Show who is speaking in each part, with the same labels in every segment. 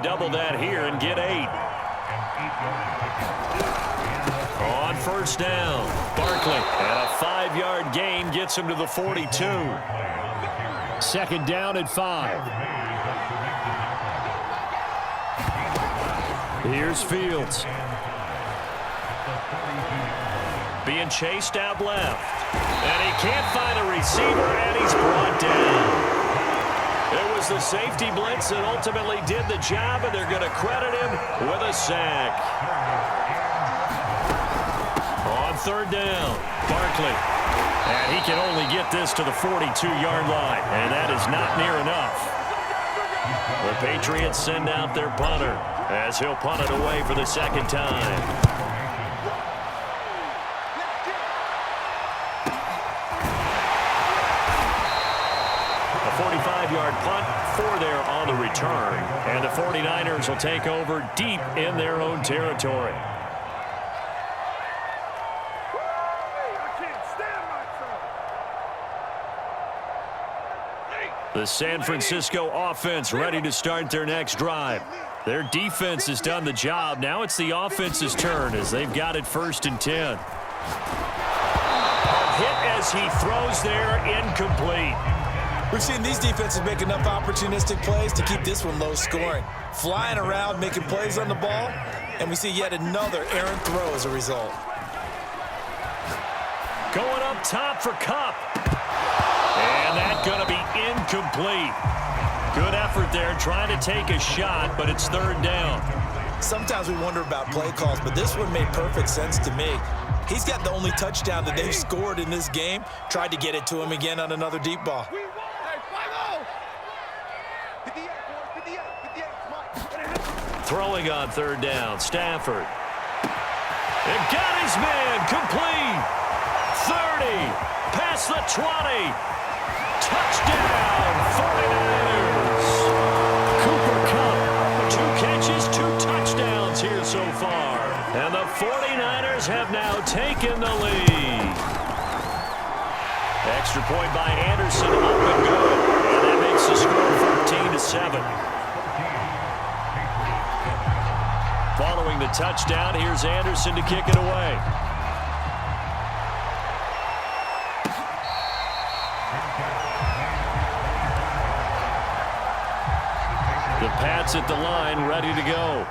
Speaker 1: Double that here and get 8. On first down, Barkley. And a 5-yard gain gets him to the 42. Second down at 5. Here's Fields. Being chased out left. And he can't find a receiver, and he's brought down. It was the safety blitz that ultimately did the job, and they're going to credit him with a sack. On third down, Barkley. And he can only get this to the 42-yard line, and that is not near enough. The Patriots send out their punter as he'll punt it away for the second time. A 45-yard punt, 4 there on the return. And the 49ers will take over deep in their own territory. The San Francisco offense ready to start their next drive. Their defense has done the job. Now it's the offense's turn as they've got it 1st and 10. Hit as he throws there, incomplete.
Speaker 2: We've seen these defenses make enough opportunistic plays to keep this one low scoring. Flying around, making plays on the ball, and we see yet another errant throw as a result.
Speaker 1: Going up top for Kupp. And that's going to be incomplete. Good effort there trying to take a shot, but it's 3rd down.
Speaker 2: Sometimes we wonder about play calls, but this one made perfect sense to me. He's got the only touchdown that they've scored in this game. Tried to get it to him again on another deep ball.
Speaker 1: Throwing on 3rd down, Stafford. It got his man, complete. 30, past the 20. Touchdown, 49ers. Cooper Kupp, 2 catches, 2 touchdowns here so far. And the 49ers have now taken the lead. Extra point by Anderson, up and good. And that makes the score 14-7. Following the touchdown, here's Anderson to kick it away. The Pats at the line, ready to go.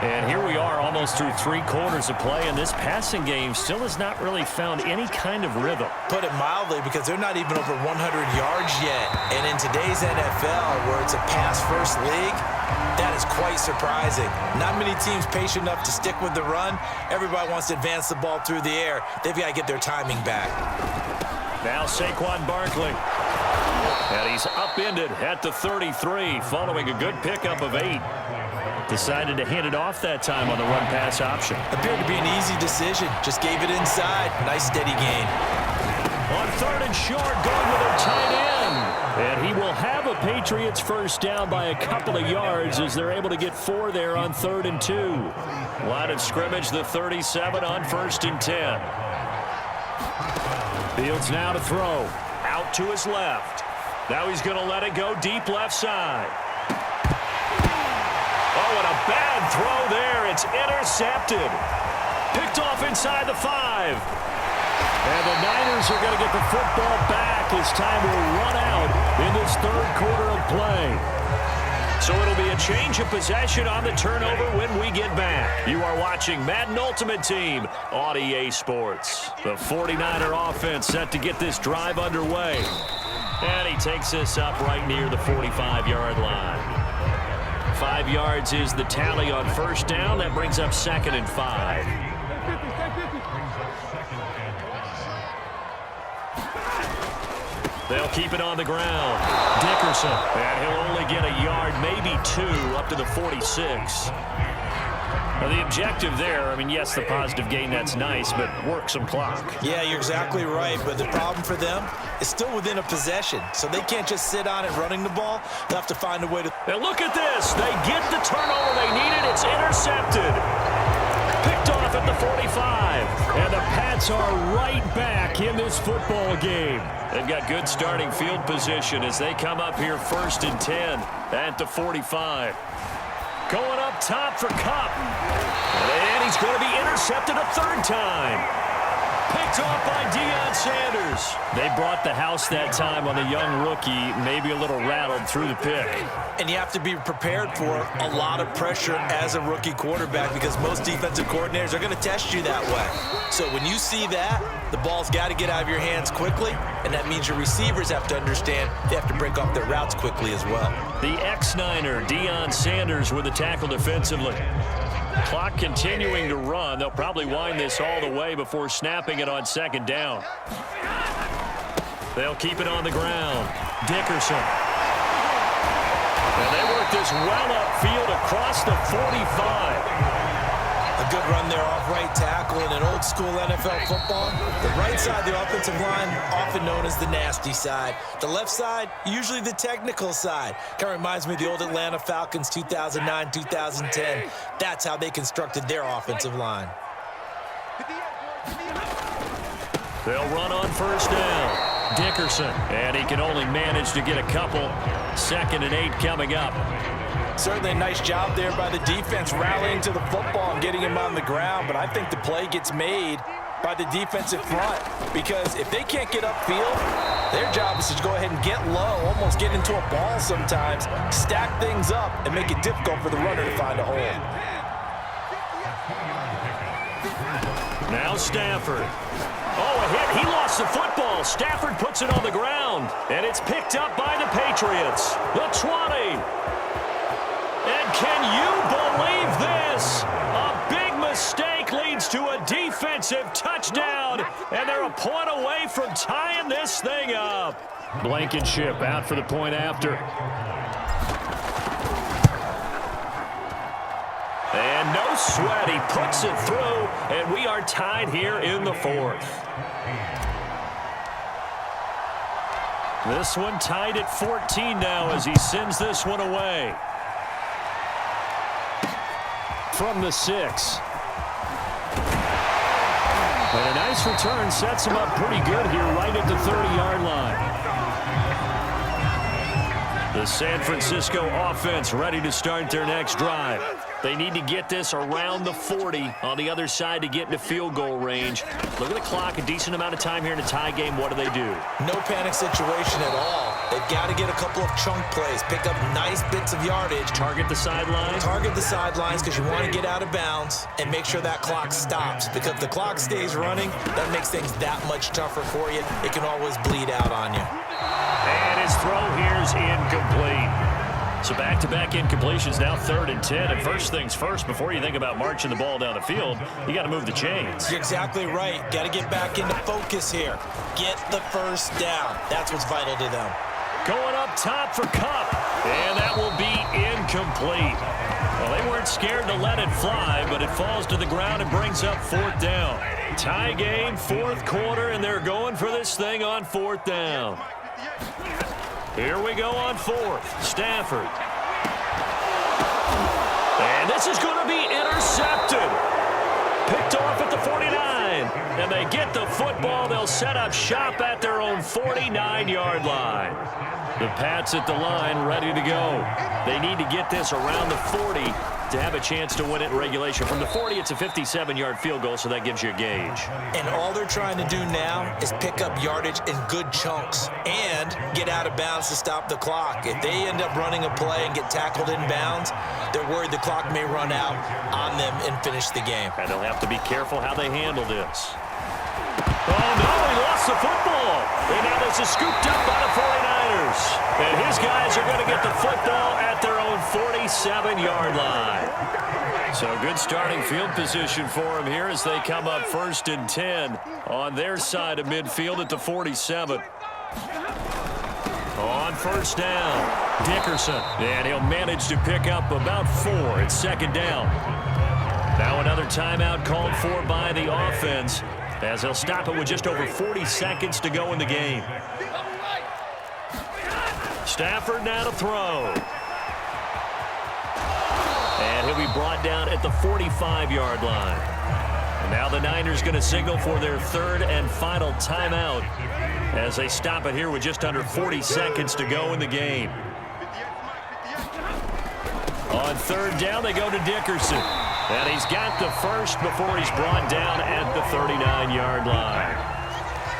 Speaker 1: And here we are almost through 3 quarters of play, and this passing game still has not really found any kind of rhythm.
Speaker 2: Put it mildly, because they're not even over 100 yards yet. And in today's NFL, where it's a pass-first league, that is quite surprising. Not many teams patient enough to stick with the run. Everybody wants to advance the ball through the air. They've got to get their timing back.
Speaker 1: Now Saquon Barkley. And he's upended at the 33 following a good pickup of 8. Decided to hand it off that time on the run-pass option.
Speaker 2: Appeared to be an easy decision. Just gave it inside. Nice steady gain.
Speaker 1: On 3rd and short, going with a tight end. And he will have a Patriots first down by a couple of yards as they're able to get 4 there on 3rd and 2. Line of scrimmage, the 37 on 1st and 10. Fields now to throw. Out to his left. Now he's going to let it go deep left side. Oh, and a bad throw there. It's intercepted. Picked off inside the 5. And the Niners are going to get the football back as time will run out in this 3rd quarter of play. So it'll be a change of possession on the turnover when we get back. You are watching Madden Ultimate Team on EA Sports. The 49er offense set to get this drive underway. And he takes this up right near the 45-yard line. 5 yards is the tally on first down. That brings up 2nd and 5. They'll keep it on the ground. Dickerson. And he'll only get a yard, maybe 2, up to the 46. Now the objective there, I mean, yes, the positive gain, that's nice, but work some clock.
Speaker 2: Yeah, you're exactly right, but the problem for them is still within a possession, so they can't just sit on it running the ball. They'll have to find a way to...
Speaker 1: And look at this. They get the turnover they needed. It's intercepted. Picked off at the 45. And the Pats are right back in this football game. They've got good starting field position as they come up here 1st and 10 at the 45. Going up top for Kupp. And he's going to be intercepted a third time. Picked off by Deion Sanders. They brought the house that time on the young rookie, maybe a little rattled through the pick.
Speaker 2: And you have to be prepared for a lot of pressure as a rookie quarterback because most defensive coordinators are going to test you that way. So when you see that, the ball's got to get out of your hands quickly, and that means your receivers have to understand they have to break off their routes quickly as well.
Speaker 1: The ex-Niner, Deion Sanders, with the tackle defensively. Clock continuing to run. They'll probably wind this all the way before snapping it on second down. They'll keep it on the ground. Dickerson. And they work this well upfield across the 45.
Speaker 2: A good run there off right tackle in an old school NFL football. The right side of the offensive line, often known as the nasty side. The left side, usually the technical side. Kind of reminds me of the old Atlanta Falcons 2009, 2010. That's how they constructed their offensive line.
Speaker 1: They'll run on first down. Dickerson, and he can only manage to get a couple. 2nd and 8 coming up.
Speaker 2: Certainly a nice job there by the defense rallying to the football and getting him on the ground, but I think the play gets made by the defensive front because if they can't get upfield, their job is to go ahead and get low, almost get into a ball sometimes, stack things up, and make it difficult for the runner to find a hole.
Speaker 1: Now Stafford. Oh, a hit. He lost the football. Stafford puts it on the ground, and it's picked up by the Patriots. The 20. And can you believe this? A big mistake leads to a defensive touchdown, and they're a point away from tying this thing up. Blankenship out for the point after. And no sweat. He puts it through, and we are tied here in the 4th. This one tied at 14 now as he sends this one away. From the 6. And a nice return sets him up pretty good here right at the 30-yard line. The San Francisco offense ready to start their next drive. They need to get this around the 40 on the other side to get into field goal range. Look at the clock, a decent amount of time here in a tie game. What do?
Speaker 2: No panic situation at all. They've got to get a couple of chunk plays, pick up nice bits of yardage.
Speaker 1: Target the sidelines?
Speaker 2: Target the sidelines because you want to get out of bounds and make sure that clock stops. Because if the clock stays running, that makes things that much tougher for you. It can always bleed out on you.
Speaker 1: And his throw here's incomplete. So back-to-back incompletions, now 3rd and 10. And first things first, before you think about marching the ball down the field, you got to move the chains.
Speaker 2: You're exactly right. Got to get back into focus here. Get the first down. That's what's vital to them.
Speaker 1: Going up top for Kupp. And that will be incomplete. Well, they weren't scared to let it fly, but it falls to the ground and brings up 4th down. Tie game, 4th quarter, and they're going for this thing on 4th down. Here we go on 4th. Stafford. And this is going to be intercepted. Picked off at the 49. And they get the football. They'll set up shop at their own 49-yard line. The Pats at the line ready to go. They need to get this around the 40 to have a chance to win it in regulation. From the 40, it's a 57-yard field goal, so that gives you a gauge.
Speaker 2: And all they're trying to do now is pick up yardage in good chunks and get out of bounds to stop the clock. If they end up running a play and get tackled in bounds, they're worried the clock may run out on them and finish the game.
Speaker 1: And they'll have to be careful how they handle this. Oh, no, he lost the football. And now this is scooped up by the 49ers. And his guys are going to get the football at their own 47-yard line. So good starting field position for him here as they come up 1st and 10 on their side of midfield at the 47. On first down, Dickerson. And he'll manage to pick up about 4. It's 2nd down. Now another timeout called for by the offense, as they'll stop it with just over 40 seconds to go in the game. Stafford now to throw. And he'll be brought down at the 45-yard line. And now the Niners going to signal for their 3rd and final timeout as they stop it here with just under 40 seconds to go in the game. On third down, they go to Dickerson. And he's got the first before he's brought down at the 39-yard line.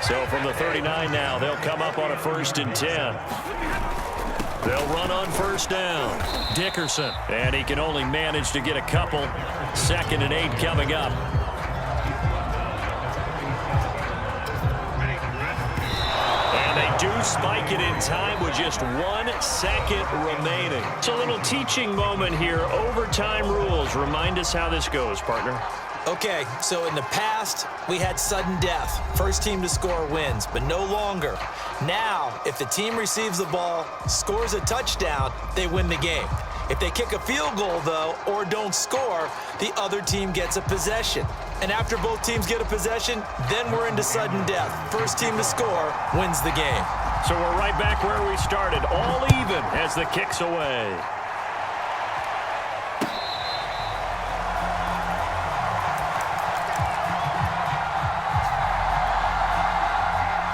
Speaker 1: So from the 39 now, they'll come up on a 1st and 10. They'll run on first down. Dickerson. And he can only manage to get a couple. 2nd and 8 coming up. And they do spike it in time with just 1 second remaining. It's a little teaching moment here. Overtime rules. Remind us how this goes, partner.
Speaker 2: Okay, so in the past, we had sudden death. First team to score wins, but no longer. Now, if the team receives the ball, scores a touchdown, they win the game. If they kick a field goal, though, or don't score, the other team gets a possession. And after both teams get a possession, then we're into sudden death. First team to score wins the game.
Speaker 1: So we're right back where we started, all even as the kick's away.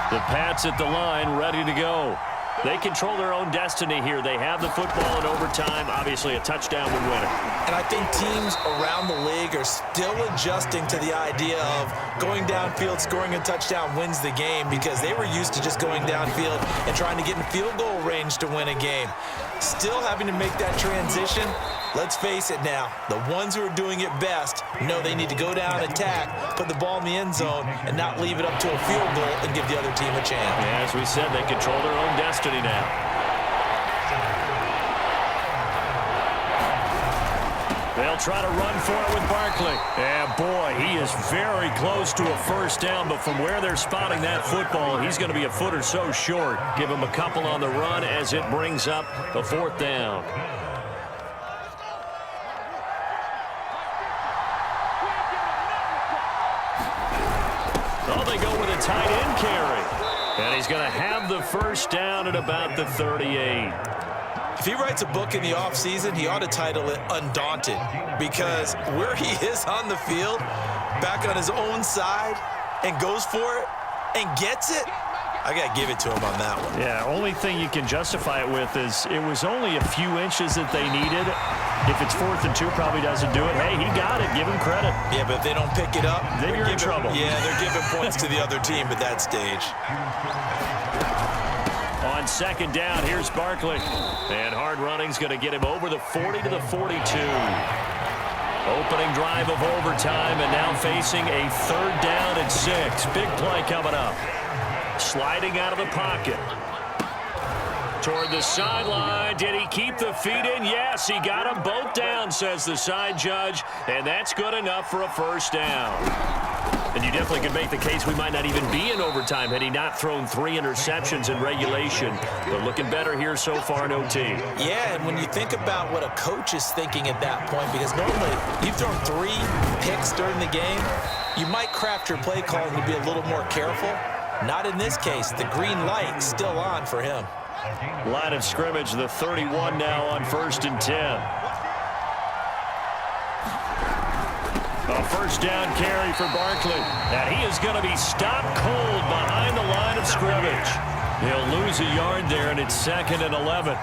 Speaker 1: The Pats at the line, ready to go. They control their own destiny here. They have the football in overtime. Obviously, a touchdown would win it.
Speaker 2: And I think teams around the league are still adjusting to the idea of going downfield, scoring a touchdown wins the game, because they were used to just going downfield and trying to get in field goal range to win a game. Still having to make that transition. Let's face it now, the ones who are doing it best know they need to go down, attack, put the ball in the end zone, and not leave it up to a field goal and give the other team a chance.
Speaker 1: Yeah, as we said, they control their own destiny now. They'll try to run for it with Barkley. And boy, he is very close to a first down, but from where they're spotting that football, he's going to be a foot or so short. Give him a couple on the run as it brings up the 4th down. Oh, they go with a tight end carry. And he's going to have the first down at about the 38.
Speaker 2: If he writes a book in the offseason, he ought to title it Undaunted, because where he is on the field, back on his own side, and goes for it and gets it, I got to give it to him on that one.
Speaker 1: Yeah, only thing you can justify it with is it was only a few inches that they needed. If it's 4th and 2, probably doesn't do it. Hey, he got it. Give him credit.
Speaker 2: Yeah, but if they don't pick it up,
Speaker 1: then you're in trouble.
Speaker 2: Yeah, they're giving points to the other team at that stage.
Speaker 1: On 2nd down, here's Barkley. And hard running's going to get him over the 40 to the 42. Opening drive of overtime, and now facing a 3rd down and 6. Big play coming up. Sliding out of the pocket. Toward the sideline. Did he keep the feet in? Yes, he got them both down, says the side judge. And that's good enough for a first down. And you definitely could make the case we might not even be in overtime had he not thrown 3 interceptions in regulation. But looking better here so far in OT.
Speaker 2: Yeah, and when you think about what a coach is thinking at that point, because normally you've thrown 3 picks during the game, you might craft your play calling to be a little more careful. Not in this case. The green light still on for him.
Speaker 1: Line of scrimmage, the 31 now on 1st and 10. A first down carry for Barkley. And he is going to be stopped cold behind the line of scrimmage. He'll lose a yard there, and it's 2nd and 11.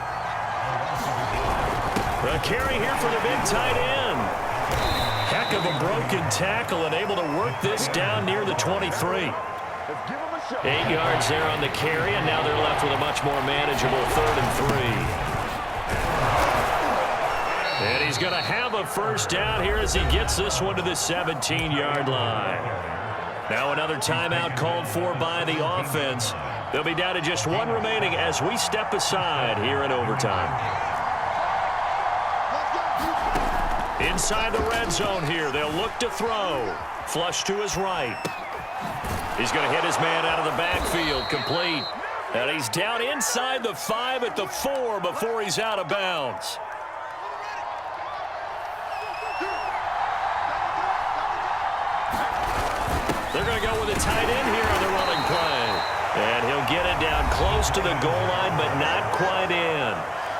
Speaker 1: A carry here for the big tight end. Heck of a broken tackle and able to work this down near the 23. 8 yards there on the carry, and now they're left with a much more manageable 3rd and 3. And he's going to have a first down here as he gets this one to the 17-yard line. Now another timeout called for by the offense. They'll be down to just 1 remaining as we step aside here in overtime. Inside the red zone here, they'll look to throw. Flush to his right. He's going to hit his man out of the backfield, complete. And he's down inside the 5 at the 4 before he's out of bounds. They're going to go with a tight end here on the running play. And he'll get it down close to the goal line, but not quite in.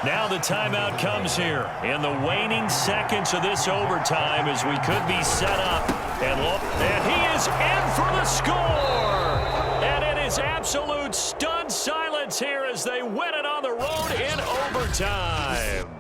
Speaker 1: Now the timeout comes here in the waning seconds of this overtime as we could be set up. And he is in for the score. And it is absolute stunned silence here as they win it on the road in overtime.